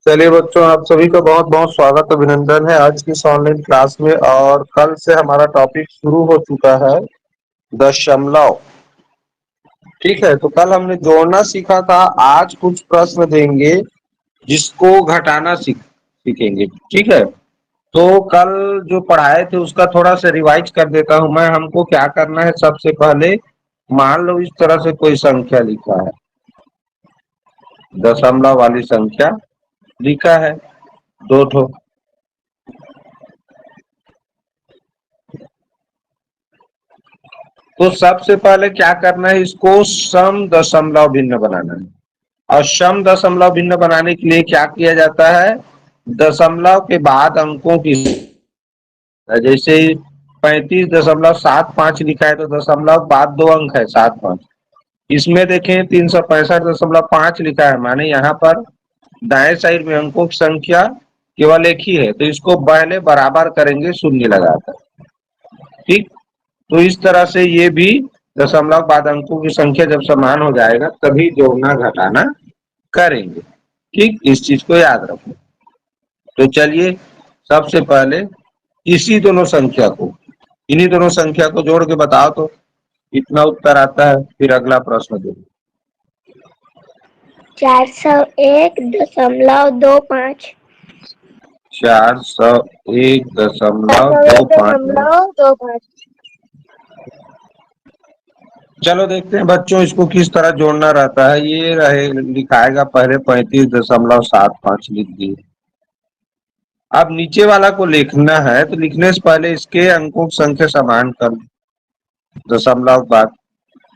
चलिए बच्चों, आप सभी का बहुत बहुत स्वागत अभिनंदन है आज की इस ऑनलाइन क्लास में। और कल से हमारा टॉपिक शुरू हो चुका है दशमलव। ठीक है, तो कल हमने जोड़ना सीखा था। आज कुछ प्रश्न देंगे जिसको घटाना सीखेंगे। ठीक है, तो कल जो पढ़ाए थे उसका थोड़ा सा रिवाइज कर देता हूं मैं। हमको क्या करना है, सबसे पहले मान लो इस तरह से कोई संख्या लिखा है, दशमलव वाली संख्या लिखा है दो ठो। तो सबसे पहले क्या करना है, इसको सम दशमलव भिन्न बनाना है। और सम दशमलव भिन्न बनाने के लिए क्या किया जाता है, दशमलव के बाद अंकों की, जैसे 35.75 लिखा है तो दशमलव बाद दो अंक है 7-5। इसमें देखें 365.5 लिखा है, माने यहाँ पर दाएं साइड में अंकों की संख्या केवल एक ही है, तो इसको पहले बराबर करेंगे शून्य लगाकर। ठीक, तो इस तरह से ये भी दशमलव बाद अंकों की संख्या जब समान हो जाएगा तभी जोड़ना घटाना करेंगे। ठीक, इस चीज को याद रखो। तो चलिए सबसे पहले इन्हीं दोनों संख्या को जोड़ के बताओ तो इतना उत्तर आता है। फिर अगला प्रश्न दो। 401.25। 401.25। चलो देखते हैं बच्चों इसको किस तरह जोड़ना रहता है। ये रहे लिखाएगा, पहले 35.75 लिख दिए। अब नीचे वाला को लिखना है तो लिखने से पहले इसके अंकों की संख्या समान कर दशमलव बाद।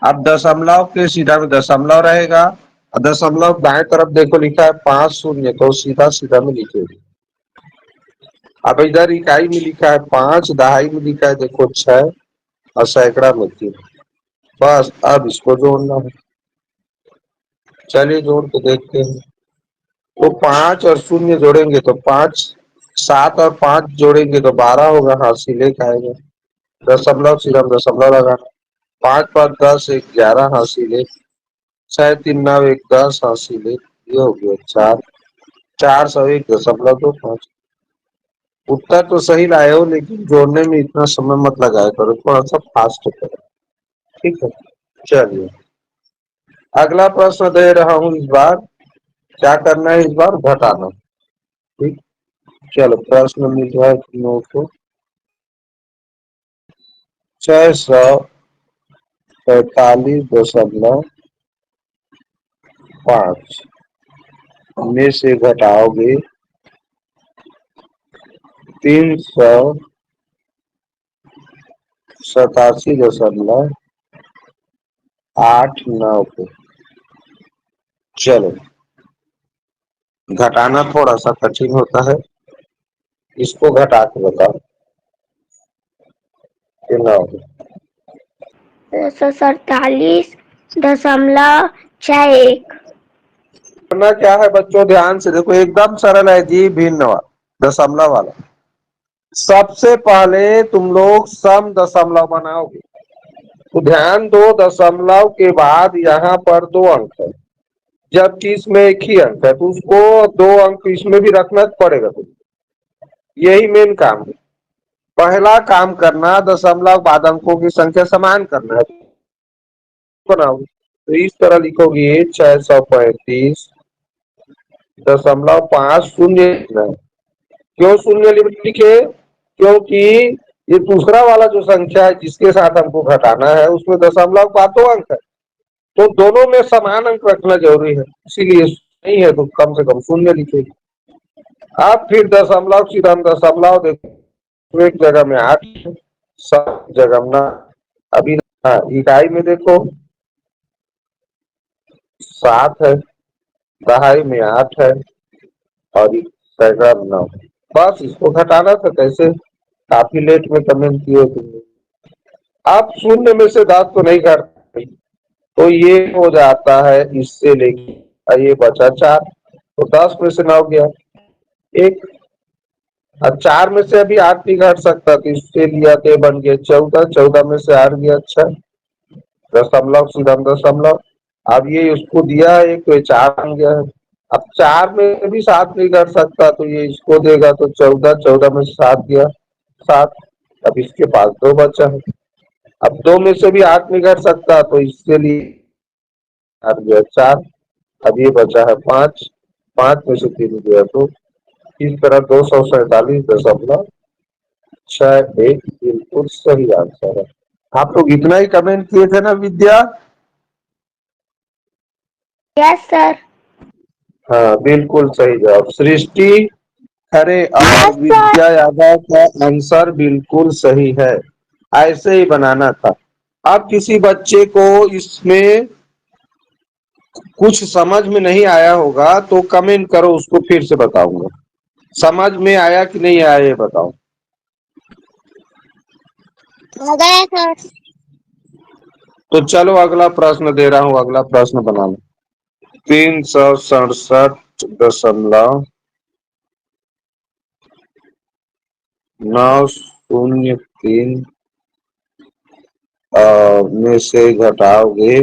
अब दशमलव के सीधा में दशमलव रहेगा और दशमलव दाएं तरफ देखो लिखा है 5 शून्य, तो सीधा सीधा में लिखेंगे। अब इधर इकाई में लिखा है 5, दहाई में लिखा है देखो 6 और सैकड़ा में 3। बस अब इसको जोड़ना है। चलिए जोड़ के देखते हैं। तो 5 और शून्य जोड़ेंगे तो 5, 7 और 5 जोड़ेंगे तो 12 होगा। हासिल एक आएगा, दशमलव सीधा दशमलव लगा। 5 5 10 1 11 हासिल एक, 6 3 9 1 10 हासिल एक, ये हो गया 4। 401.25। उत्तर तो सही लाए हो, लेकिन जोड़ने में इतना समय मत लगाया करो, थोड़ा सा फास्ट करो। ठीक है, चलिए अगला प्रश्न दे रहा हूं। इस बार क्या करना है, इस बार घटाना। ठीक, चलो प्रश्न मिल रहा है नोट को। 645.5 में से घटाओगे 387.89 को। चलो घटाना थोड़ा सा कठिन होता है, इसको घटा के बताओ कितना होगा। 247.61। करना क्या है बच्चों, ध्यान से देखो, एकदम सरल है जी। भिन्न वाला दशमलव वाला, सबसे पहले तुम लोग सम दशमलव बनाओगे तो ध्यान दो, दशमलव के बाद यहाँ पर दो अंक है, जबकि इसमें एक ही अंक है, तो उसको दो अंक इसमें भी रखना पड़ेगा। तुम यही मेन काम है। पहला काम करना दशमलव बाद अंकों की संख्या समान करना है। बनाओ तो इस तरह लिखोगे 635.50 क्यों शून्य लिखे, क्योंकि ये दूसरा वाला जो संख्या है जिसके साथ हमको घटाना है उसमें दशमलव का दो अंक है, तो दोनों में समान अंक रखना जरूरी है, इसीलिए नहीं है तो कम से कम शून्य लिखेगी। अब फिर दशमलव सीधा दशमलव देखो, एक जगह में 8, सब जगह में ना। अभी हाँ, इकाई में देखो 7 है, दहाई में 8 है और सैकड़ा में 9। बस इसको घटाना था। कैसे, काफी लेट में कमेंट किए तुमने। अब शून्य में से 10 तो नहीं घटती, तो ये हो जाता है इससे लेके ये बचा 4, तो 10 में से 9 गया 1, और 4 में से अभी 8 नहीं घट सकता, तो इससे लिया तो बन गया 14, 14 में से 8 गया 6, दशमलव सीधा दशमलव। अब ये उसको दिया एक तो 4 बन गया है। अब 4 में भी 7 नहीं घट सकता, तो ये इसको देगा, तो 14, 14 में से 7 गया 7। अब इसके पास 2 बचा है। अब 2 में से भी 8 नहीं घट सकता, तो इसके लिए 8 गया 4। अब ये बचा है 5, 5 में से 3 गया 2। इस तरह 247.61 बिल्कुल सही आंसर है। आप लोग इतना ही कमेंट किए थे ना विद्या? Yes sir. हाँ, बिल्कुल सही जवाब सृष्टि खरे और यस सर। विद्या यादव का आंसर बिल्कुल सही है। ऐसे ही बनाना था। अब किसी बच्चे को इसमें कुछ समझ में नहीं आया होगा तो कमेंट करो, उसको फिर से बताऊंगा। समझ में आया कि नहीं आया ये बताओ। आ गया सर। तो चलो अगला प्रश्न दे रहा हूँ, अगला प्रश्न बना लो। 367.903 में से घटाओगे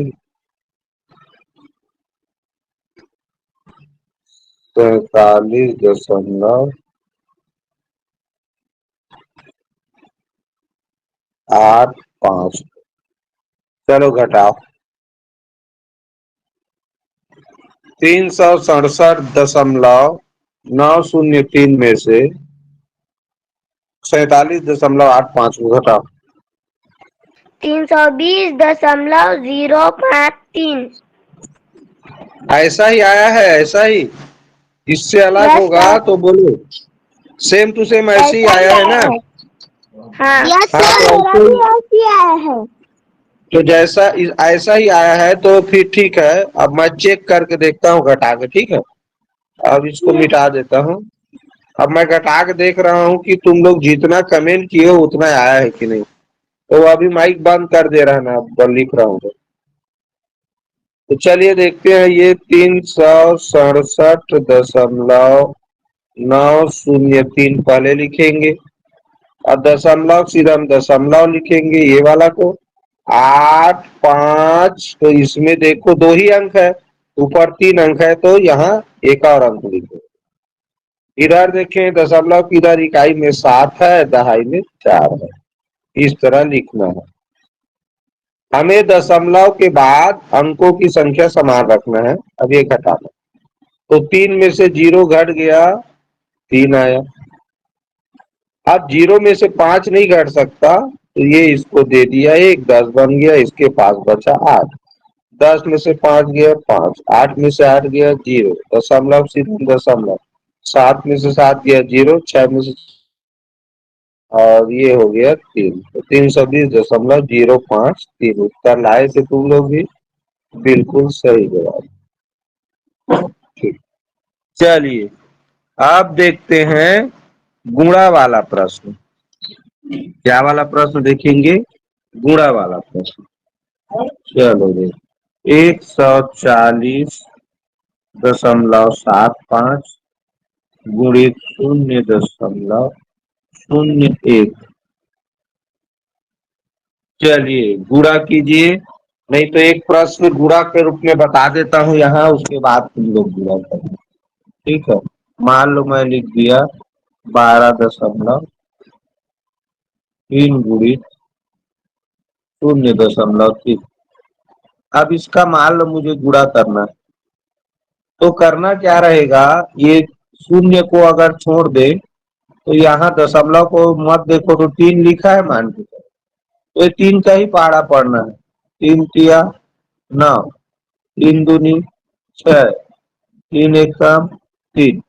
43.85। चलो घटाओ। 367.903 में से 47.85 को घटाओ। 320.053। ऐसा ही आया है, ऐसा ही। इससे अलग यस होगा सर। तो बोलो। सेम टू सेम ऐसे ही ऐसा ही आया है आया ना? है। हाँ यस हाँ सर, तो मेरा ऐसे भी ही, ऐसे ही आया है। तो जैसा ऐसा ही आया है तो फिर ठीक है। अब मैं चेक करके देखता हूँ घटा के, ठीक है। अब इसको मिटा देता हूँ। अब मैं घटा के देख रहा हूँ कि तुम लोग जितना कमेंट किए हो उतना आया है कि नहीं। तो अभी माइक बंद कर दे रहा है ना, अब लिख रहा हूँ तो चलिए देखते हैं। ये 367.903 पहले लिखेंगे और दशमलव सीधा हम दशमलव लिखेंगे ये वाला को। 8, 5, तो इसमें देखो 2 ही अंक है, ऊपर 3 अंक है, तो यहाँ एक और अंक लिखो। इधर देखें दशमलव की इधर इकाई में 7 है, दहाई में 4 है। इस तरह लिखना है। हमें दशमलव के बाद अंकों की संख्या समान रखना है। अब ये घटाना, तो 3 में से 0 घट गया, 3 आया। अब 0 में से 5 नहीं घट सकता, तो ये इसको दे दिया 1, 10 बन गया, इसके पास बचा 8। 10 में से 5 गया 5, 8 में से 8 गया 0, दशमलव सीधे दशमलव। 7 में से 7 गया 0, 6 में से, और ये हो गया 3, तो 320.053 उत्तर लाए थे तुम लोग भी। बिल्कुल सही जवाब। ठीक, चलिए अब देखते हैं गुणा वाला प्रश्न। क्या वाला प्रश्न देखेंगे? गुणा वाला प्रश्न। चलो देख, 140.75 गुणित 0.01। चलिए गुणा कीजिए, नहीं तो एक प्रश्न गुणा के रूप में बता देता हूँ यहाँ, उसके बाद तुम लोग गुणा करना, ठीक है। मान लो मैं लिख दिया 12.3 गुणित 0.3। अब इसका मान लो मुझे गुणा करना है, तो करना क्या रहेगा? ये शून्य को अगर छोड़ दे तो यहाँ दशमलव को मत देखो, तो 3 लिखा है मान के, तो ये 3 का ही पहाड़ा पड़ना है। 3 तिया 9, 3 दूनी 6, 3 एक काम 3।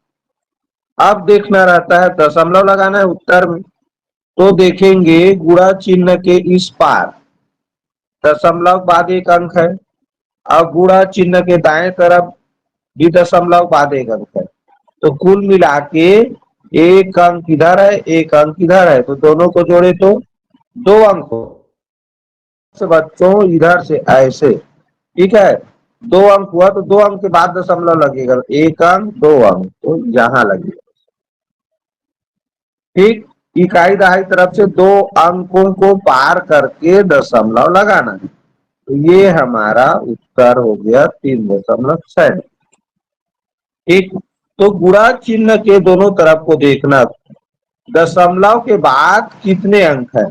अब देखना रहता है दशमलव लगाना है उत्तर में, तो देखेंगे गुणा चिन्ह के इस पार दशमलव बाद एक अंक है, और गुणा चिन्ह के दाएं तरफ भी दशमलव बाद एक अंक है, तो कुल मिला के एक अंक इधर है, एक अंक इधर है, तो दोनों को जोड़े तो 2 अंक हो। बच्चों इधर से ऐसे, ठीक है। 2 अंक हुआ तो 2 अंक के बाद दशमलव लगेगा, एक अंक 2 अंक, तो यहाँ लगेगा। ठीक, इकाई दहाई तरफ से 2 अंकों को पार करके दशमलव लगाना है, तो ये हमारा उत्तर हो गया 3.6। ठीक, तो गुणा चिन्ह के दोनों तरफ को देखना, दशमलव के बाद कितने अंक है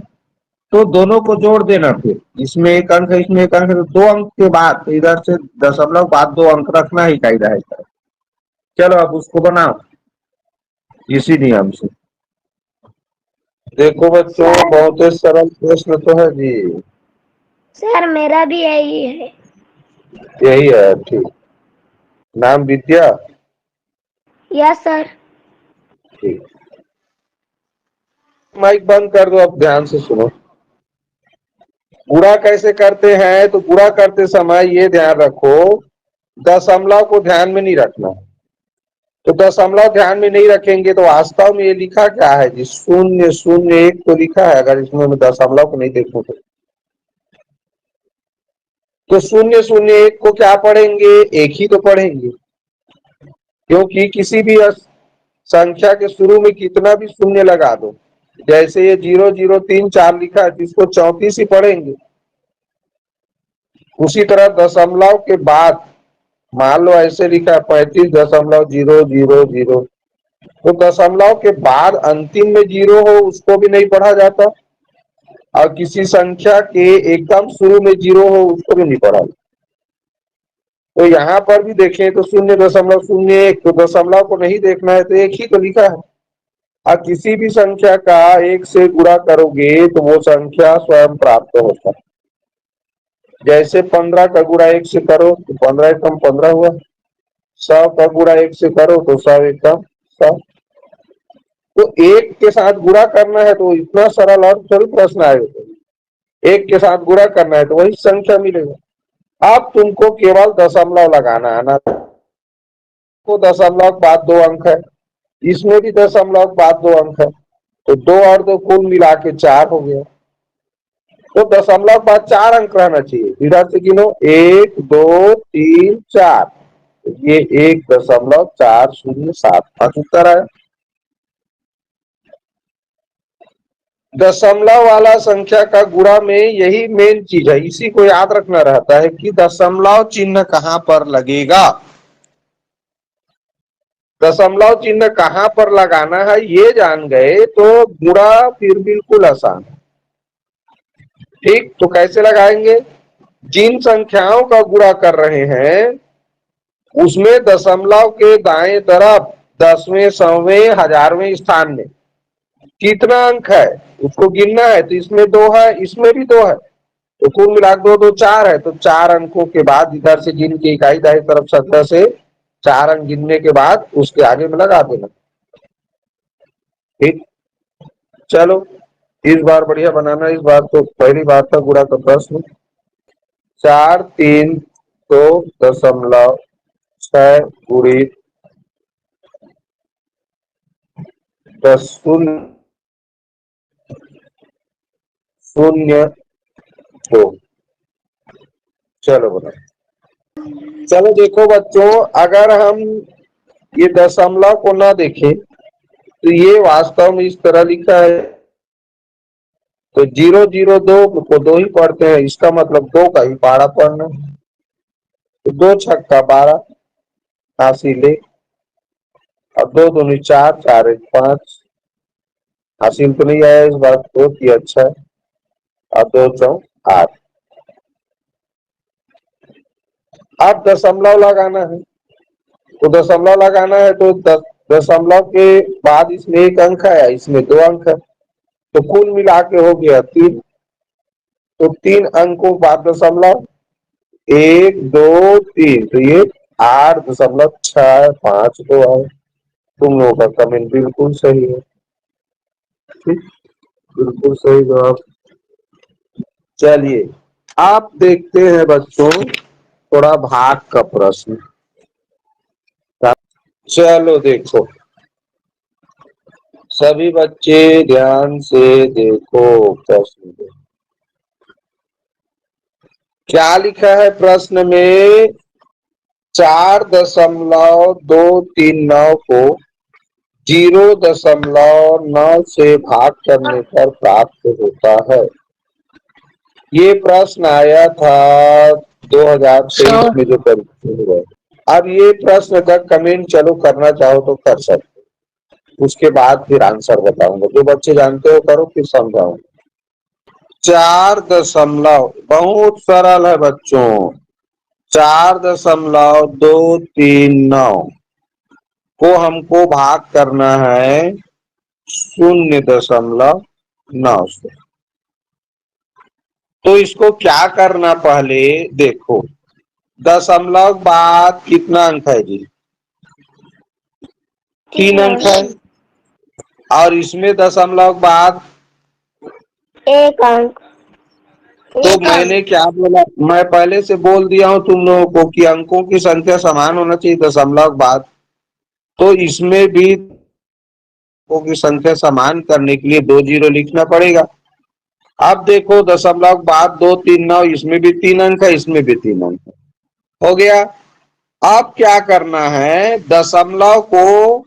तो दोनों को जोड़ देना, फिर इसमें एक अंक है इसमें एक अंक है तो 2 अंक के बाद तो इधर से दशमलव बाद 2 अंक रखना ही कायदा है। चलो अब उसको बनाओ इसी नियम से। देखो बच्चों बहुत ही सरल प्रश्न तो है जी। सर मेरा भी यही है। यही है, ठीक। नाम विद्या। Yes sir. ठीक, माइक बंद कर दो, अब ध्यान से सुनो। गुणा कैसे करते हैं, तो गुणा करते समय ये ध्यान रखो दशमलव को ध्यान में नहीं रखना। तो दशमलव ध्यान में नहीं रखेंगे तो वास्तव में ये लिखा क्या है जी, 001 तो लिखा है, अगर इसमें मैं दशमलव को नहीं देखूं तो 001 को क्या पढ़ेंगे, एक ही तो पढ़ेंगे, क्योंकि किसी भी संख्या के शुरू में कितना भी शून्य लगा दो, जैसे ये 0034 लिखा है तो इसको 34 ही पढ़ेंगे। उसी तरह दशमलव के बाद मान लो ऐसे लिखा है 35.000, तो दशमलव के बाद अंतिम में 0 हो उसको भी नहीं पढ़ा जाता, और किसी संख्या के एकदम शुरू में 0 हो उसको भी नहीं पढ़ा जाता। तो यहाँ पर भी देखें तो 0.01, तो दशमलव को नहीं देखना है तो एक ही तो लिखा है। अब किसी भी संख्या का 1 से गुणा करोगे तो वो संख्या स्वयं प्राप्त होता है। जैसे 15 का गुणा 1 से करो तो 15 एकम 15 हुआ, 100 का गुणा 1 से करो तो 100 एकम 100। तो 1 के साथ गुणा करना है तो इतना सरल और थोड़ी प्रश्न आएगा, 1 के साथ गुणा करना है तो वही संख्या मिलेगा। अब तुमको केवल दशमलव लगाना आना, तो दशमलव के बाद 2 अंक है, इसमें भी दशमलव के बाद 2 अंक है, तो 2 और 2 कुल मिला के 4 हो गया। तो दशमलव के बाद 4 अंक रहना चाहिए, इधर से गिनो 1 2 3 4, ये 1.4075 उत्तर है। दशमलव वाला संख्या का गुणा में यही मेन चीज है, इसी को याद रखना रहता है कि दशमलव चिन्ह कहां पर लगेगा, दशमलव चिन्ह कहां पर लगाना है ये जान गए तो गुणा फिर बिल्कुल आसान है। ठीक, तो कैसे लगाएंगे, जिन संख्याओं का गुणा कर रहे हैं उसमें दशमलव के दाएं तरफ 10वें 100वें 1000वें स्थान में कितना अंक है उसको गिनना है, तो इसमें 2 है इसमें भी 2 है, तो कुल मिला 2 2 4 है, तो 4 अंकों के बाद इधर से गिन के इकाई दाएं तरफ 17 से 4 अंक गिनने के बाद उसके आगे में लगा देना। ठीक, चलो इस बार बढ़िया बनाना, इस बार तो पहली बार था गुणा का प्रश्न। 4 3 2.6 गुणित 10 0 2, चलो बना। चलो देखो बच्चों, अगर हम ये दशमलव को ना देखें तो ये वास्तव में इस तरह लिखा है, तो 002 को 2 ही पढ़ते हैं, इसका मतलब 2 का ही पारा पढ़ना, तो 2 छक्का 12 हासिल है, और 2 दूनी 4 4 1 5, हासिल तो नहीं आया इस बार तो कि अच्छा है, और 2 4 8। अब दशमलव लगाना है, तो दशमलव लगाना है तो दशमलव के बाद इसमें 1 अंक है इसमें 2 अंक है, तो कुल मिला के हो गया 3, तो 3 अंकों बाद दशमलव 1 2 3, तो ये 8.652 है। तुम लोगों का कमेंट बिल्कुल सही है, ठीक, बिल्कुल सही जवाब। चलिए आप देखते हैं बच्चों थोड़ा भाग का प्रश्न। चलो देखो सभी बच्चे ध्यान से देखो प्रश्न को, क्या लिखा है प्रश्न में, 4.239 को 0.9 से भाग करने पर प्राप्त होता है। ये प्रश्न आया था 2023 में जो परीक्षा हुआ। अब ये प्रश्न का कमेंट चलो करना चाहो तो कर सकते, उसके बाद फिर आंसर बताऊंगा। जो बच्चे जानते हो करो, फिर समझाऊंगा। 4 दशमलव बहुत सरल है बच्चों। 4.239 को हमको भाग करना है 0.9 से। तो इसको क्या करना, पहले देखो दशमलव बाद कितना अंक है जी? 3 अंक है। और इसमें दशमलव बाद 1 अंक। तो मैंने क्या बोला, मैं पहले से बोल दिया हूं तुम लोगों को कि अंकों की संख्या समान होना चाहिए दशमलव बाद। तो इसमें भी अंकों की संख्या समान करने के लिए 2 जीरो लिखना पड़ेगा। अब देखो दशमलव बाद 239, इसमें भी 3 अंक है, इसमें भी 3 अंक है। हो गया। अब क्या करना है, दशमलव को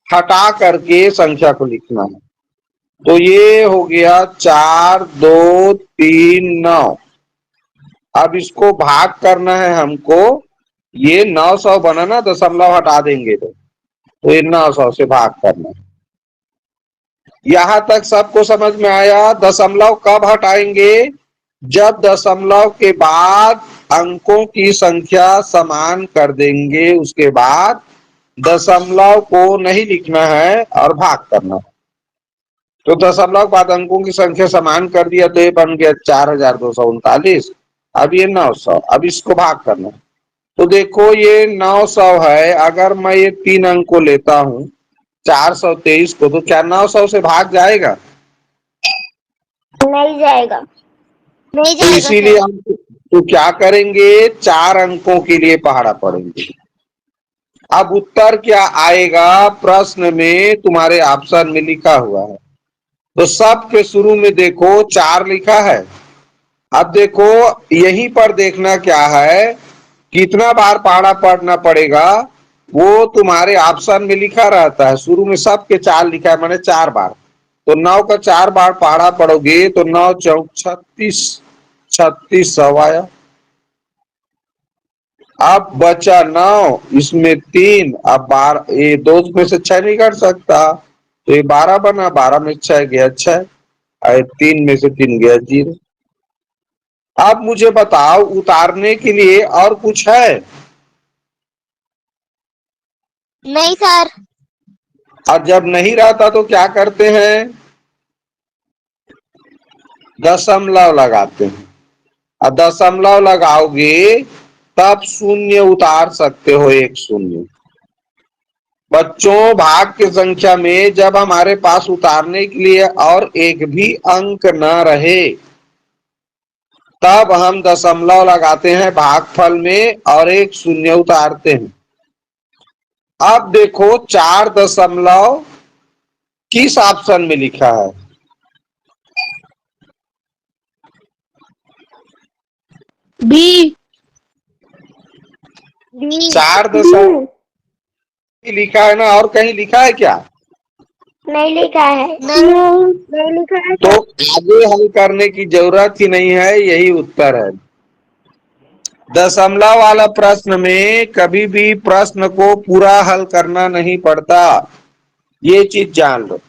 हटा करके संख्या को लिखना है। तो ये हो गया 4239। अब इसको भाग करना है हमको, ये 900 बना ना, दशमलव हटा देंगे तो ये 900 से भाग करना है। यहां तक सबको समझ में आया? दशमलव कब हटाएंगे? जब दशमलव के बाद अंकों की संख्या समान कर देंगे, उसके बाद दशमलव को नहीं लिखना है और भाग करना है। तो दशमलव बाद अंकों की संख्या समान कर दिया तो ये बन गया 4239। अब ये 900, अब इसको भाग करना है। तो देखो ये 900 है, अगर मैं ये 3 अंक को लेता हूं 423 को, तो क्या 900 से भाग जाएगा? नहीं जाएगा। नहीं तो जाएगा इसीलिए सर। हम तो क्या करेंगे, 4 अंकों के लिए पहाड़ा पड़ेंगे। अब उत्तर क्या आएगा, प्रश्न में तुम्हारे ऑप्शन में लिखा हुआ है। तो सब के शुरू में देखो 4 लिखा है। अब देखो यहीं पर देखना क्या है, कितना बार पहाड़ा पढ़ना पड़ेगा, वो तुम्हारे ऑप्शन में लिखा रहता है। शुरू में सबके 4 लिखा है, मैंने 4 बार। तो 9 का 4 बार पहाड़ा पढ़ोगे तो 9 चौक 36, 3600 आया। अब बचा 9, इसमें 3, अब 12, ये 2 में से 6 नहीं कर सकता, तो ये 12 बना, 12 में 6 गया 6, और 3 में से 3 गया 0। अब मुझे बताओ उतारने के लिए और कुछ है? नहीं सर। और जब नहीं रहता तो क्या करते हैं, दशमलव लगाते हैं। और दशमलव लगाओगे तब शून्य उतार सकते हो, एक शून्य। बच्चों भाग की संख्या में जब हमारे पास उतारने के लिए और एक भी अंक न रहे, तब हम दशमलव लगाते हैं भागफल में और एक शून्य उतारते हैं। अब देखो 4 दशमलव किस ऑप्शन में लिखा है? बी। 4 दशमलव लिखा है ना, और कहीं लिखा है क्या? नहीं लिखा है। नहीं लिखा है तो सर। आगे हल करने की जरूरत ही नहीं है, यही उत्तर है। दशमलव वाला प्रश्न में कभी भी प्रश्न को पूरा हल करना नहीं पड़ता, ये चीज जान लो।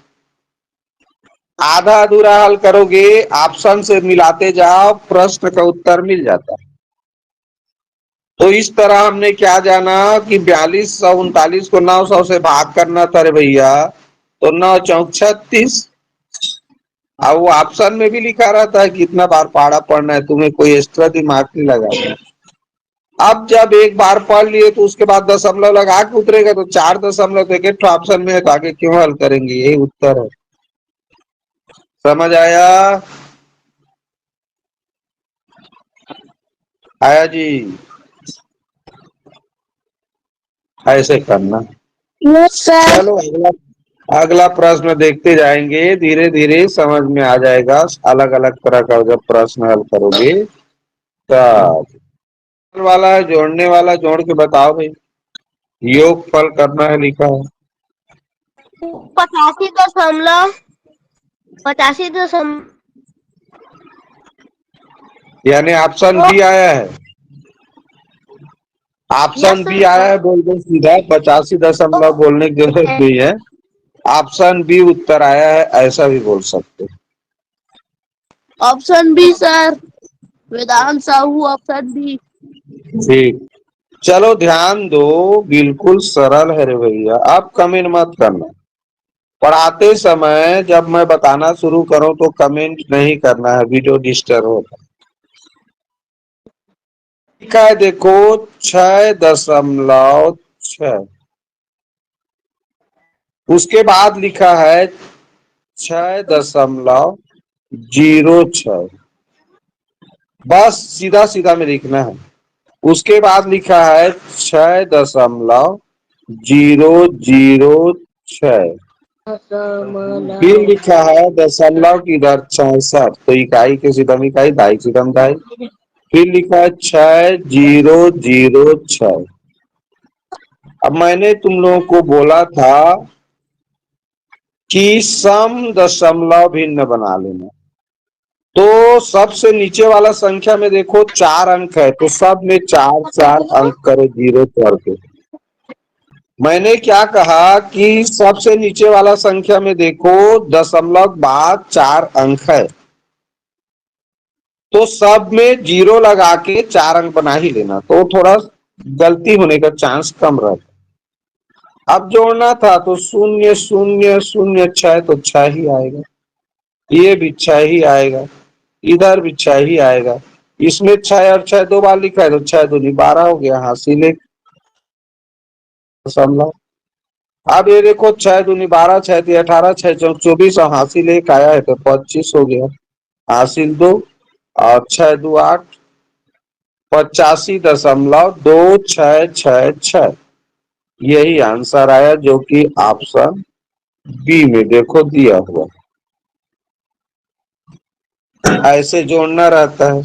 आधा अधूरा हल करोगे, ऑप्शन से मिलाते जाओ, प्रश्न का उत्तर मिल जाता है। तो इस तरह हमने क्या जाना कि 4239 को 900 से भाग करना था रे भैया, तो 9 चौक 36। अब वो ऑप्शन में भी लिखा रहता है कितना बार पहाड़ा पढ़ना है, तुम्हें कोई एक्स्ट्रा दिमाग नहीं लगाना। अब जब एक बार पढ़ लिए तो उसके बाद दशमलव लगा के उतरेगा, तो 4 दशमलव एक ऑप्शन में है, तो आगे क्यों हल करेंगे, यही उत्तर है। समझ आया? आया जी? ऐसे करना। Yes sir. चलो अगला, अगला प्रश्न देखते जाएंगे, धीरे धीरे समझ में आ जाएगा। अलग अलग तरह का जब प्रश्न हल करोगे तब। वाला है, जोड़ने वाला, जोड़ के बताओ भाई। योग फल करना है लिखा है। 85.85 यानी ऑप्शन बी आया है। Option Yes, B sir. आया है, बोल दो सीधा, 85 दशमलव बोलने की जरूरत नहीं है। ऑप्शन बी उत्तर आया है, ऐसा भी बोल सकते हो। ऑप्शन बी सर, वेदांत साहू ऑप्शन बी। ठीक, चलो ध्यान दो, बिल्कुल सरल है रे भैया, आप कमेंट मत करना। पढ़ाते समय जब मैं बताना शुरू करूं तो कमेंट नहीं करना है, वीडियो डिस्टर्ब होता है। लिखा है देखो 6.6, उसके बाद लिखा है 6.06, बस सीधा सीधा में लिखना है। उसके बाद लिखा है 6.006, फिर लिखा है दशमलव की इधर 66, तो इकाई के सितम इकाई, दाई सितम दाई। फिर लिखा है 6006। अब मैंने तुम लोगों को बोला था कि सम दशमलव भिन्न बना लेना, तो सबसे नीचे वाला संख्या में देखो 4 अंक है, तो सब में 4 4 अंक करो, 0 करके। मैंने क्या कहा कि सबसे नीचे वाला संख्या में देखो दशमलव बाद 4 अंक है, तो सब में 0 लगा के 4 अंक बना ही लेना, तो थोड़ा गलती होने का चांस कम रहता। अब जोड़ना था तो 0 0 0 6, तो 6 ही आएगा, ये भी 6 ही आएगा, इधर भी 6 ही आएगा। इसमें 6 और 6 दो बार लिखा है, तो 6 दूनी 12 हो गया, हासिल एक दशमलव। अब ये देखो 6 दूनी 12, 6 ती 18, 6 चौक 24, और हासिल एक आया है तो 25 हो गया, हासिल 2, और 6 दो 8, 85.266, यही आंसर आया, जो कि ऑप्शन बी में देखो दिया हुआ। ऐसे जोड़ना रहता है।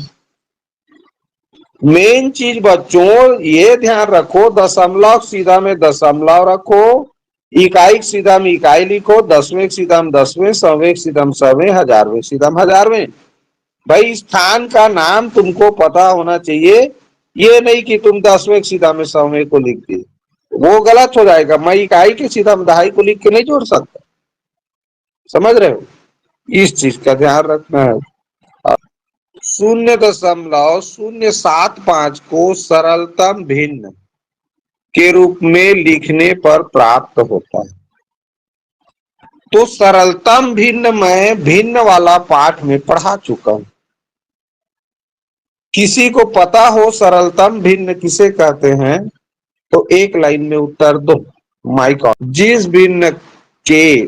मेन चीज बच्चों ये ध्यान रखो, दशमलव सीधा में दशमलव रखो, इकाई सीधा में इकाई लिखो, दसवें सीधा में दसवें, सौवें सीधा में सौवें, हजारवें सीधा में हजारवें। भाई स्थान का नाम तुमको पता होना चाहिए, ये नहीं कि तुम 10वें सीधा में 100वें को लिख दिए, वो गलत हो जाएगा। मैं इकाई के सीधा में दहाई को लिख के नहीं जोड़ सकता, समझ रहे हो, इस चीज का ध्यान रखना है। 0.075 को सरलतम भिन्न के रूप में लिखने पर प्राप्त होता है। तो सरलतम भिन्न मैं भिन्न वाला पाठ में पढ़ा चुका हूं। किसी को पता हो सरलतम भिन्न किसे कहते हैं तो एक लाइन में उत्तर दो। Mic on. जिस भिन्न के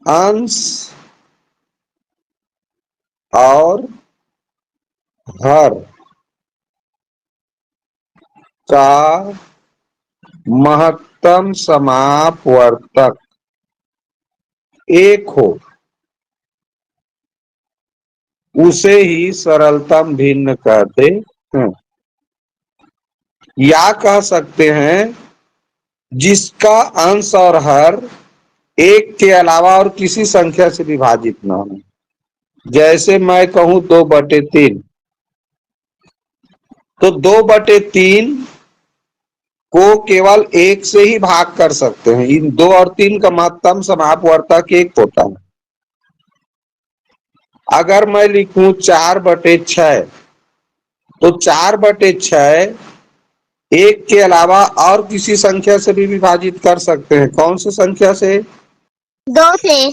अंश और हर का महत्तम समापवर्तक एक हो, उसे ही सरलतम भिन्न कहते हैं। या कह सकते हैं जिसका अंश और हर एक के अलावा और किसी संख्या से विभाजित ना हो। जैसे मैं कहूं 2/3, तो 2/3 को केवल एक से ही भाग कर सकते हैं। इन 2 और 3 का महत्तम समापवर्तक एक होता है। अगर मैं लिखूं 4/6, तो 4/6 एक के अलावा और किसी संख्या से भी विभाजित कर सकते हैं। कौन सी संख्या से? 2 से।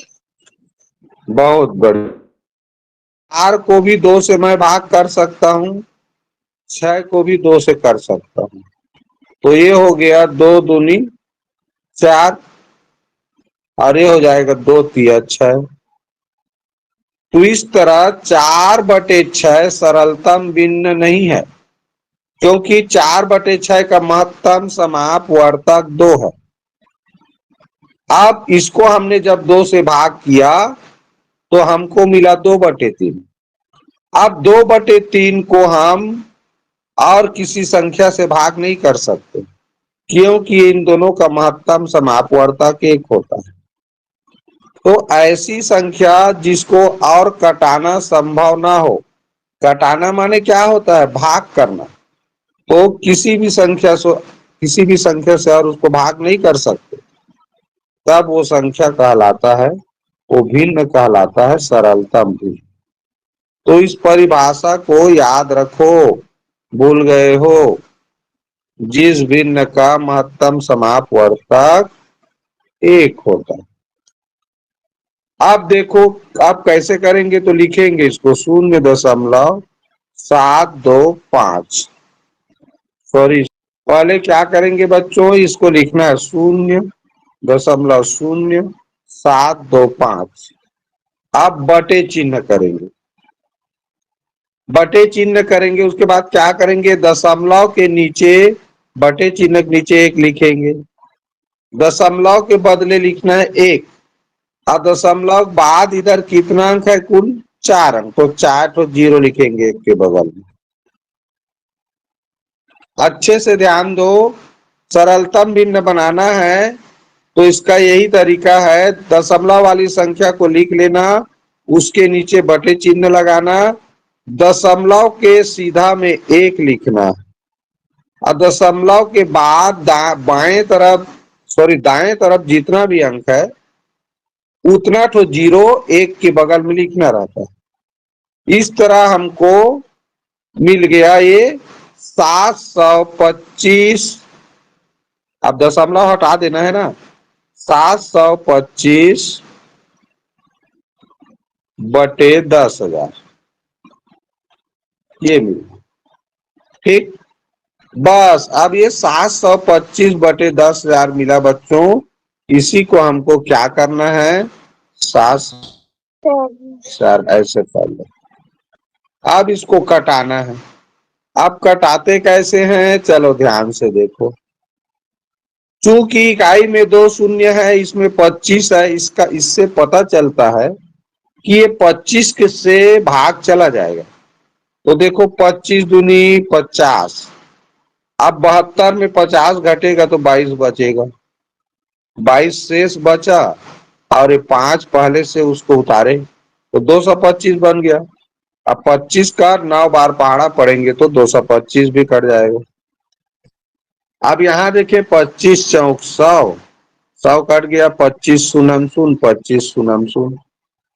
बहुत बढ़िया। 4 को भी 2 से मैं भाग कर सकता हूं, 6 को भी 2 से कर सकता हूं। तो ये हो गया 2 दूनी 4, और ये हो जाएगा 2 तिया 6। तो इस तरह 4/6 सरलतम भिन्न नहीं है, क्योंकि 4/6 का महत्तम समापवर्तक 2 है। अब इसको हमने जब 2 से भाग किया तो हमको मिला 2/3। अब 2/3 को हम और किसी संख्या से भाग नहीं कर सकते, क्योंकि इन दोनों का महत्तम समापवर्तक एक होता है। तो ऐसी संख्या जिसको और कटाना संभव ना हो, कटाना माने क्या होता है? भाग करना। तो किसी भी संख्या से और उसको भाग नहीं कर सकते, तब वो संख्या कहलाता है, वो भिन्न कहलाता है, सरलतम भिन्न। तो इस परिभाषा को याद रखो, भूल गए हो? जिस भिन्न का महत्तम समापवर्तक 1 होता है। अब देखो, आप कैसे करेंगे, तो लिखेंगे इसको 0.725। सॉरी, पहले क्या करेंगे बच्चों, इसको लिखना है 0.0725। अब बटे चिन्ह करेंगे, बटे चिन्ह करेंगे, उसके बाद क्या करेंगे, दशमलव के नीचे, बटे चिन्ह के नीचे 1 लिखेंगे, दशमलव के बदले लिखना है 1, और दशमलव बाद इधर कितना अंक है, कुल 4 अंक, तो 4 तो 0 लिखेंगे 1 के बगल में। अच्छे से ध्यान दो, सरलतम भिन्न बनाना है तो इसका यही तरीका है, दशमलव वाली संख्या को लिख लेना, उसके नीचे बटे चिन्ह लगाना, दशमलव के सीधा में 1 लिखना, और दशमलव के बाद दाएं तरफ जितना भी अंक है उतना तो 0 1 के बगल में लिखना रहता है। इस तरह हमको मिल गया ये 725। अब दशमलव हटा देना है ना, 725 बटे 10,000, ये मिला। ठीक, बस अब ये 725 बटे 10,000 मिला बच्चों, इसी को हमको क्या करना है, 7 ऐसे कर लो। अब इसको कटाना है। अब कटाते कैसे हैं, चलो ध्यान से देखो। चूंकि इकाई में 2 शून्य है, इसमें 25 है, इससे पता चलता है कि ये 25 से भाग चला जाएगा। तो देखो 25 दूनी 50, अब 72 में 50 घटेगा तो 22 बचेगा, 22 शेष बचा, और ये 5 पहले से उसको उतारे तो 225 बन गया। अब 25 का 9 बार पहाड़ा पड़ेंगे तो 225 भी कट जाएगा। अब यहाँ देखिए 25 चौक 100, 100 कट गया, 25 शून्य शून्य, 25 शून्य शून्य।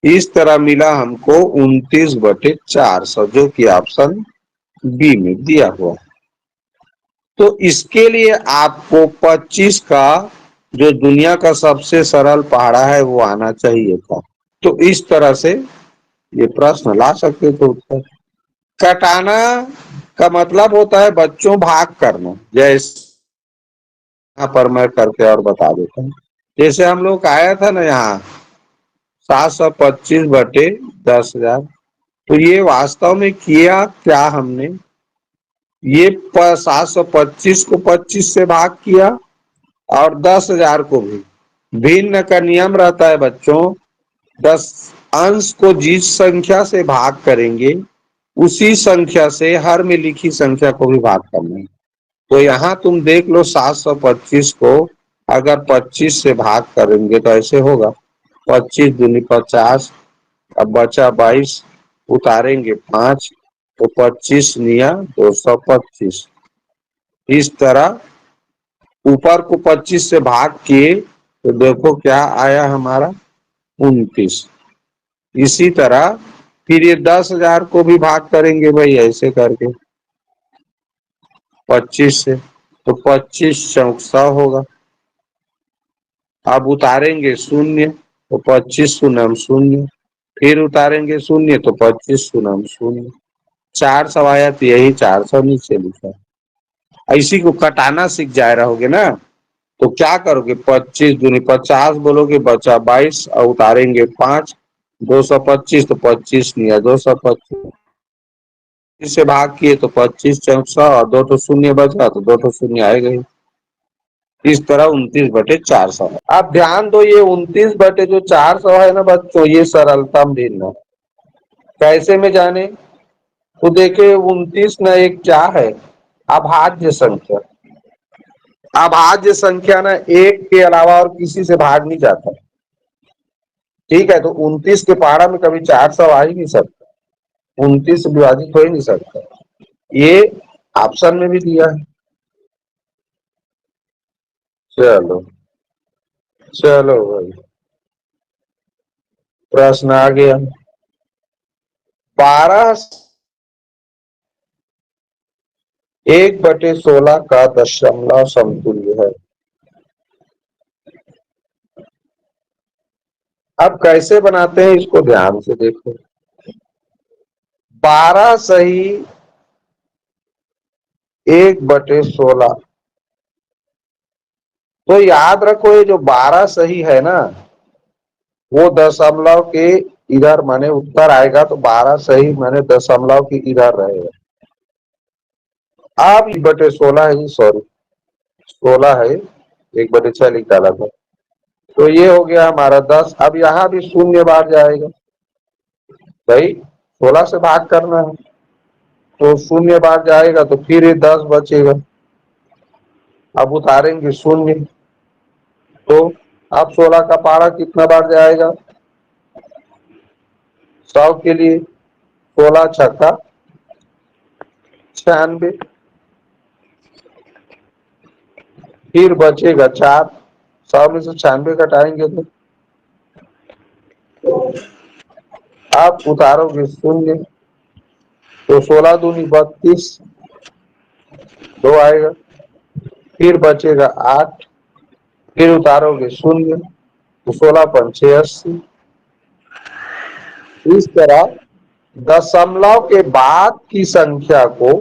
इस तरह मिला हमको 29/400, जो कि ऑप्शन बी में दिया हुआ है। तो इसके लिए आपको 25 का जो दुनिया का सबसे सरल पहाड़ा है वो आना चाहिए था। तो इस तरह से ये प्रश्न ला सकते थे उत्तर। कटाना का मतलब होता है बच्चों भाग करना, जैसे यहाँ पर मैं करके और बता देता हूँ। जैसे हम लोग आया था ना यहाँ 725 बटे 10,000, तो ये वास्तव में किया क्या हमने, ये 725 को 25 से भाग किया और 10,000 को भी। भिन्न का नियम रहता है बच्चों, 10 अंश को जिस संख्या से भाग करेंगे उसी संख्या से हर में लिखी संख्या को भी भाग करना है। तो यहाँ तुम देख लो 725 को अगर 25 से भाग करेंगे तो ऐसे होगा, 25 दूनी 50, अब बचा 22, उतारेंगे 5 तो 25 निया 225। इस तरह ऊपर को 25 से भाग किए तो देखो क्या आया हमारा 29। इसी तरह फिर ये 10,000 को भी भाग करेंगे भाई ऐसे करके 25 से, तो 25 चौक 100 होगा। अब उतारेंगे 0 तो 25 शून्य शून्य, फिर उतारेंगे 0 तो 25 शून्य शून्य, 400 आया तो यही 400 नीचे लिखा। इसी को कटाना सीख जाए रहोगे ना, तो क्या करोगे 25 दूनी 50 बोलोगे, बचा 22 और उतारेंगे 5, 225 तो 25 नहीं है 225 से भाग किए तो 25 चौक 100 और 2 तो शून्य बचा तो 2 तो शून्य आएगा ही। इस तरह 29/400 है। अब ध्यान दो, ये 29/400 है ना बच्चों, ये सरलतम भिन्न है। कैसे में जाने, तो देखे 29 ना एक क्या है, अभाज्य संख्या। अभाज्य संख्या ना एक के अलावा और किसी से भाग नहीं जाता। ठीक है, तो 29 के पहाड़ा में कभी 400 आ ही नहीं सकता, 29 विभाजित हो ही नहीं सकता। ये ऑप्शन में भी दिया है। चलो चलो भाई, प्रश्न आ गया। 12 1/16 का दशमलव समतुल्य है। अब कैसे बनाते हैं इसको ध्यान से देखो। 12 सही 1/16, तो याद रखो ये जो 12 सही है ना, वो दशमलव के इधर माने उत्तर आएगा, तो 12 सही माने दशमलव के इधर रहेगा। अब 1/16 है, सॉरी 16 है, 1/6 लिख डाला था, तो ये हो गया हमारा 10। अब यहाँ भी शून्य बाहर जाएगा भाई, 16 से भाग करना है, तो शून्य बाहर जाएगा तो फिर ये 10 बचेगा। अब उतारेंगे शून्य, तो अब 16 का पारा कितना बार जाएगा, 100 के लिए 16 छक्का 96, फिर बचेगा 4, 100 में से 96 घटाएंगे तो आप उतारोगे शून्य, तो 16 दूनी 32, 2 आएगा, फिर बचेगा 8, फिर उतारोगे शून्य, तो 16 पंचे 80। इस तरह दशमलव के बाद की संख्या को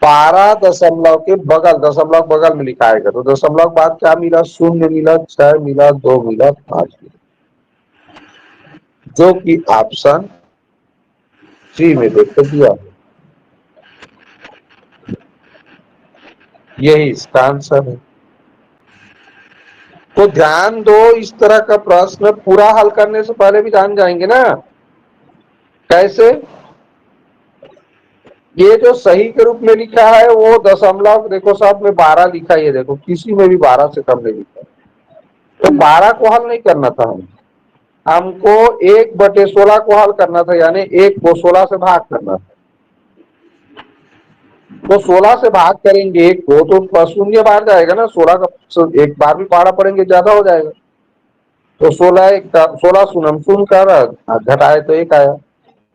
पारा दशमलव के बगल, दशमलव बगल में लिखाएगा, तो दशमलव के बाद क्या मिला, शून्य मिला, 6 मिला, 2 मिला, 5 मिला, जो कि ऑप्शन सी में देखो दिया, यही इसका आंसर है। तो ध्यान दो, इस तरह का प्रश्न पूरा हल करने से पहले भी जान जाएंगे ना कैसे। ये जो सही के रूप में लिखा है वो दशमलव देखो सब में 12 लिखा है, ये देखो किसी में भी 12 से कम नहीं लिखा, तो 12 को हल नहीं करना था हमको 1/16 को हल करना था, यानी 1 को 16 से भाग करना था। तो 16 से भाग करेंगे 1 को तो शून्य बाहर जाएगा ना, 16 का एक बार भी पहाड़ा पड़ेंगे ज्यादा हो जाएगा, तो 16 शून्य शून्य का घटाए तो 1 आया।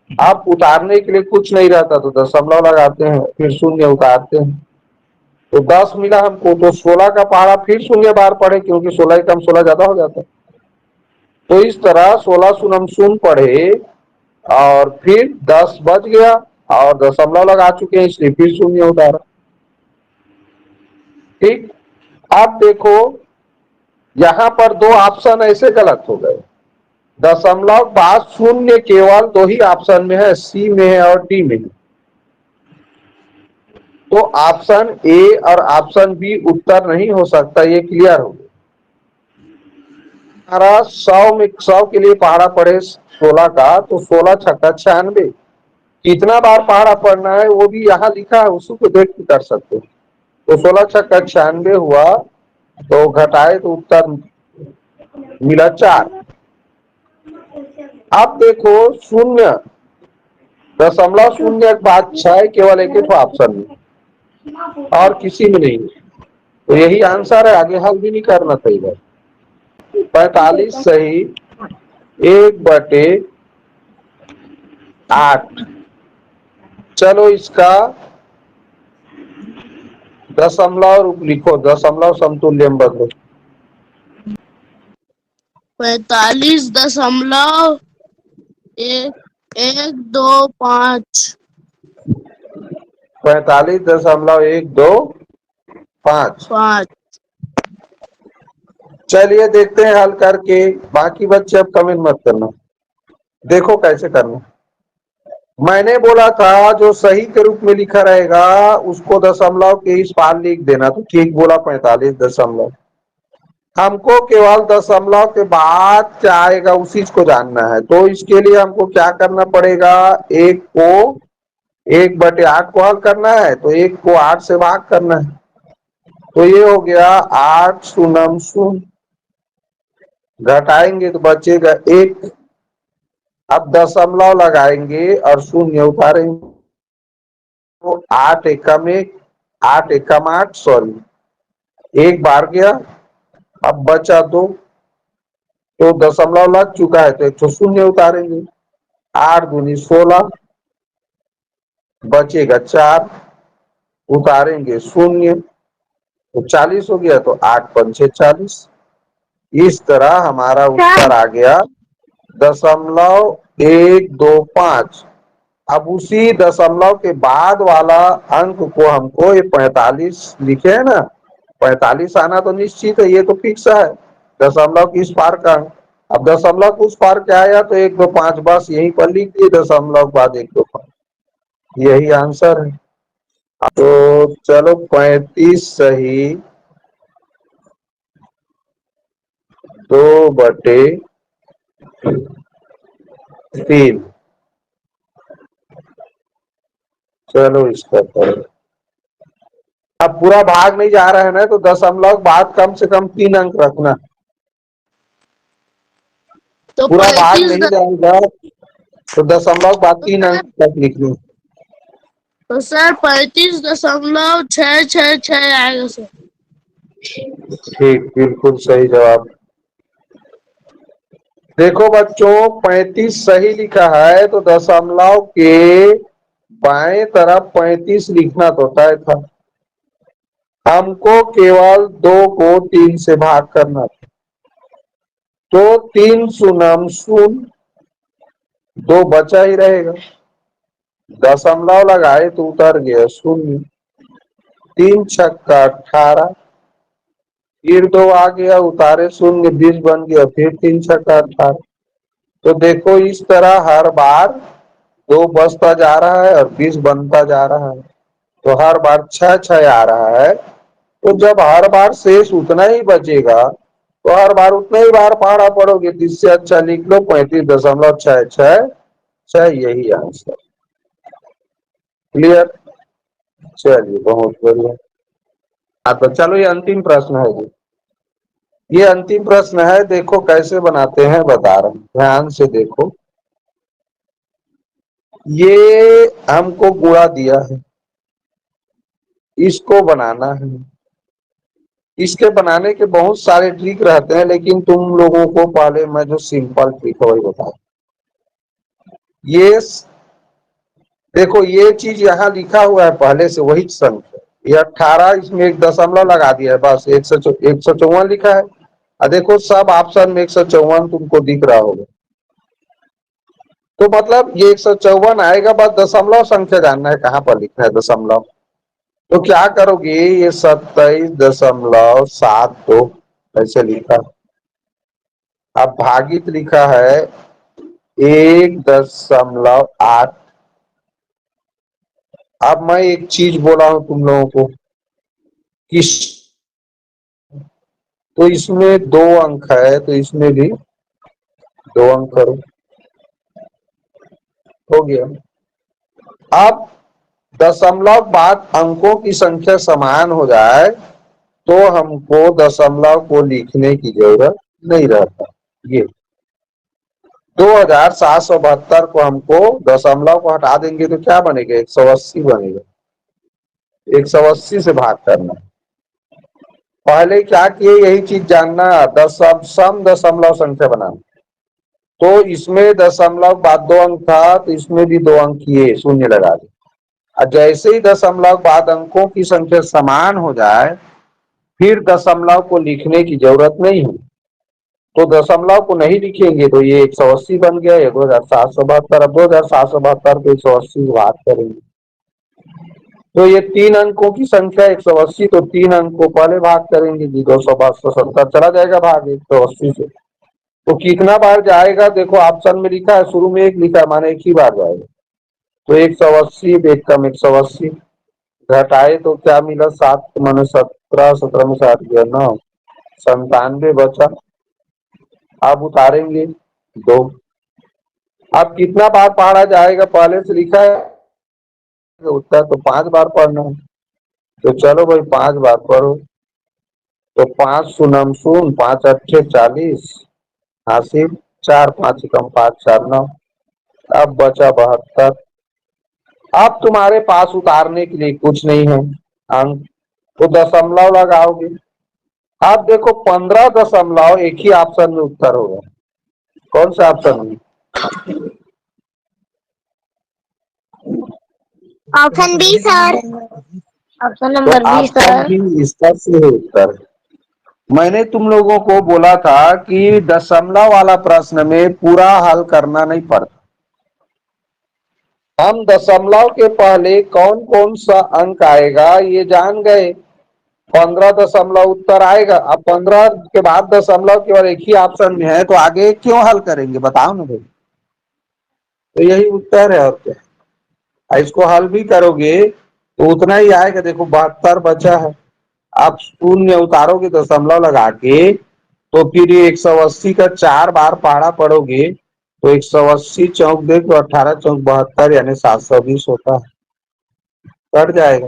आप उतारने के लिए कुछ नहीं रहता तो दशमलव लगाते हैं, फिर शून्य उतारते हैं, तो 10 मिला हमको, तो 16 का पहाड़ा फिर शून्य बार पड़े, क्योंकि 16 कम 16 ज्यादा हो जाता है। तो इस तरह 16 शून्य शून्य पढ़े और फिर 10 बच गया और दशमलव लगा चुके हैं, इसलिए फिर शून्य उतारा। ठीक, अब देखो यहां पर 2 ऑप्शन ऐसे गलत हो गए, दशमलव बाद शून्य केवल 2 ही ऑप्शन में है, सी में है और डी में है, तो ऑप्शन ए और ऑप्शन बी उत्तर नहीं हो सकता, ये क्लियर हो गया। हमारा 100 के लिए पहाड़ा पड़े 16 का, तो 16 छक्का 96, कितना बार पहाड़ा पड़ना है वो भी यहाँ लिखा है, उसी को देख के कर सकते हो। तो 16 छक्का 96 हुआ, तो घटाए तो उत्तर मिला 4। अब देखो शून्य दशमलव शून्य के बाद 6 केवल एक ही ऑप्शन में और किसी में नहीं, तो यही आंसर है, आगे हल भी नहीं करना था इधर। 45 सही 1/8। चलो इसका दशमलव रूप लिखो, दशमलव समतुल्य में बदलो। 45.125। 45.125। चलिए देखते हैं हल करके, बाकी बच्चे अब कमेंट मत करना, देखो कैसे करना। मैंने बोला था जो सही के रूप में लिखा रहेगा उसको दशमलव के इस पार लिख देना, तो ठीक बोला 45 दशमलव। हमको केवल दशमलव के बाद क्या आएगा उसी को जानना है, तो इसके लिए हमको क्या करना पड़ेगा, 1 को 1/8 को हल करना है, तो 1 को 8 से भाग करना है, तो ये हो गया 8 शून्य शून्य, घटाएंगे तो बचेगा 1। अब दशमलव लगाएंगे और शून्य उतारेंगे, तो 8 सॉरी, एक बार गया, अब बचा तो दशमलव लग चुका है तो एक तो शून्य उतारेंगे, 8 दूनी 16, बचेगा 4, उतारेंगे शून्य तो 40 हो गया, तो 8 पंचे 40। इस तरह हमारा उत्तर आ गया 0.125। अब उसी दशमलव के बाद वाला अंक को हमको ये 45 लिखे है ना, 45 आना तो निश्चित है, ये तो फिक्स है दशमलव की इस पार का अंक। अब दशमलव को उस पार क्या आया तो 125, बस यहीं पर लिख दिए दशमलव बाद 125, यही आंसर है। तो चलो 35 सही 2/3। चलो इसका करो। अब पूरा भाग नहीं जा रहा है ना, तो दशमलव बाद कम से कम 3 अंक रखना। तो पूरा भाग 35 नहीं जाएगा तो दशमलव बाद 3 अंक तक लिखना। तो सर 35.666 आएगा सर। ठीक, बिल्कुल सही जवाब। देखो बच्चों 35 सही लिखा है तो दशमलव के बाएं तरफ 35 लिखना तो तय था, हमको केवल 2 को 3 से भाग करना था। तो 3 शून्यम शून्य, 2 बचा ही रहेगा, दशमलव लगाए तो उतर गया शून्य, 3 छक्का 18, फिर 2 आ गया, उतारे शून्य 20 बन गया, फिर 3 छक्का 18। तो देखो इस तरह हर बार 2 बचता जा रहा है और 20 बनता जा रहा है, तो हर बार 6 आ रहा है। तो जब हर बार शेष उतना ही बचेगा तो हर बार उतना ही बार पहाड़ा पड़ोगे, तो इससे अच्छा लिख लो 35.666, यही आंसर। क्लियर? चलिए बहुत बढ़िया। हाँ तो चलो ये अंतिम प्रश्न है जी, ये अंतिम प्रश्न है, देखो कैसे बनाते हैं बता रहा हूं, ध्यान से देखो। ये हमको गुणा दिया है, इसको बनाना है। इसके बनाने के बहुत सारे ट्रिक रहते हैं, लेकिन तुम लोगों को पहले मैं जो सिंपल ट्रिक है वही बता। ये देखो ये चीज यहाँ लिखा हुआ है पहले से वही संख्या, ये 18, इसमें एक दशमलव लगा दिया है, बस 154 लिखा है। और देखो सब ऑप्शन में 154 तुमको दिख रहा होगा, तो मतलब ये 154 आएगा, बस दशमलव संख्या जानना है कहाँ पर लिखना है दशमलव। तो क्या करोगे, ये 27.72 ऐसे लिखा, अब भागित लिखा है 1.8। अब मैं एक चीज बोला हूं तुम लोगों को, किस तो इसमें 2 अंक है तो इसमें भी 2 अंक करो, हो गया। अब दशमलव बाद अंकों की संख्या समान हो जाए तो हमको दशमलव को लिखने की जरूरत नहीं रहता। ये 2772 को हमको दशमलव को हटा देंगे तो क्या बनेगा, 180 बनेगा, 180 से भाग करना। पहले क्या किए यही चीज जानना, सम दशमलव संख्या बनाना। तो इसमें दशमलव बाद 2 अंक था तो इसमें भी 2 अंक किए, शून्य लगा दिए। और जैसे ही दशमलव बाद अंकों की संख्या समान हो जाए फिर दशमलव को लिखने की जरूरत नहीं है, तो दशमलव को नहीं लिखेंगे तो ये 180 बन गया, ये 2772। अब 2772 को 180 से भाग करेंगे तो ये 3 अंकों की संख्या 180, तो 3 अंक को पहले भाग करेंगे जी, 270 चला जाएगा भाग 180 से। तो कितना बार जाएगा, देखो ऑप्शन में लिखा है, शुरू में 1 लिखा है, माने एक ही बार जाएगा। तो 180 एक कम 180 घटाए तो क्या मिला, 7 माने 17, 17 में 7 गया 9, 97 बचा। अब उतारेंगे 2। अब कितना बार पढ़ा जाएगा, पहले से लिखा है उत्तर, तो 5 बार पढ़ना है। तो चलो भाई 5 बार पढ़ो, तो 5 शून्यम शून्य, 5 अट्ठे 40, हासिल 4, 5 कम 5 4 9, अब बचा 72। अब तुम्हारे पास उतारने के लिए कुछ नहीं है अंक, तो दशमलव लगाओगे। अब देखो 15 दशमलव एक ही ऑप्शन में उत्तर होगा। कौन सा ऑप्शन में? Option B sir. ऑप्शन तो number B option sir. B इसका सही उत्तर। मैंने तुम लोगों को बोला था कि दशमलव वाला प्रश्न में पूरा हल करना नहीं पड़ता। हम दशमलव के पहले कौन कौन सा अंक आएगा ये जान गए। 15 दशमलव उत्तर आएगा। अब 15 के बाद दशमलव केवल एक ही ऑप्शन में है, तो आगे क्यों हल करेंगे बताओ ना भाई। तो यही उत्तर है और क्या। इसको हल भी करोगे तो उतना ही आएगा। देखो 72 बचा है, आप शून्य उतारोगे दशमलव लगा के, तो फिर ये 180 का 4 बार पहाड़ा पढ़ोगे तो 180 चौक देखो 18 चौक 72 यानी 720 होता है, कट जाएगा।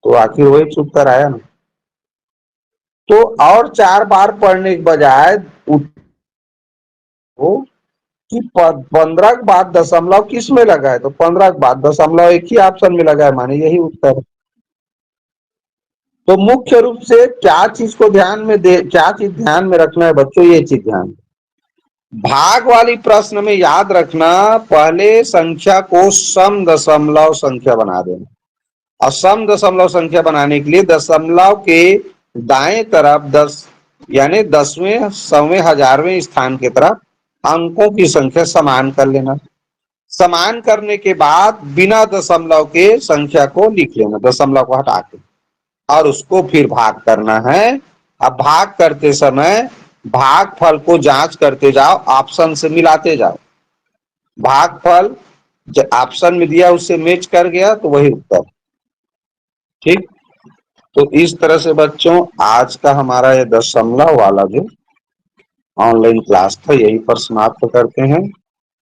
तो आखिर वही उत्तर आया ना। तो और 4 बार पढ़ने के बजाय कि 15 के बाद दशमलव किस में लगा है, तो 15 के बाद दशमलव एक ही ऑप्शन में लगा है, माने यही उत्तर है। तो मुख्य रूप से क्या चीज को क्या चीज ध्यान में रखना है बच्चों, ये चीज ध्यान। भाग वाली प्रश्न में याद रखना, पहले संख्या को सम दशमलव संख्या बना देना, और सम दशमलव संख्या बनाने के लिए दशमलव के दाएं तरफ 10 यानी 10वें 100वें 1000वें स्थान की तरफ अंकों की संख्या समान कर लेना। समान करने के बाद बिना दशमलव के संख्या को लिख लेना, दशमलव को हटा के, और उसको फिर भाग करना है। अब भाग करते समय भागफल को जांच करते जाओ, ऑप्शन से मिलाते जाओ। भागफल जो ऑप्शन में दिया उससे मैच कर गया तो वही उत्तर। ठीक, तो इस तरह से बच्चों आज का हमारा ये दशमलव वाला जो ऑनलाइन क्लास था यही पर समाप्त करते हैं।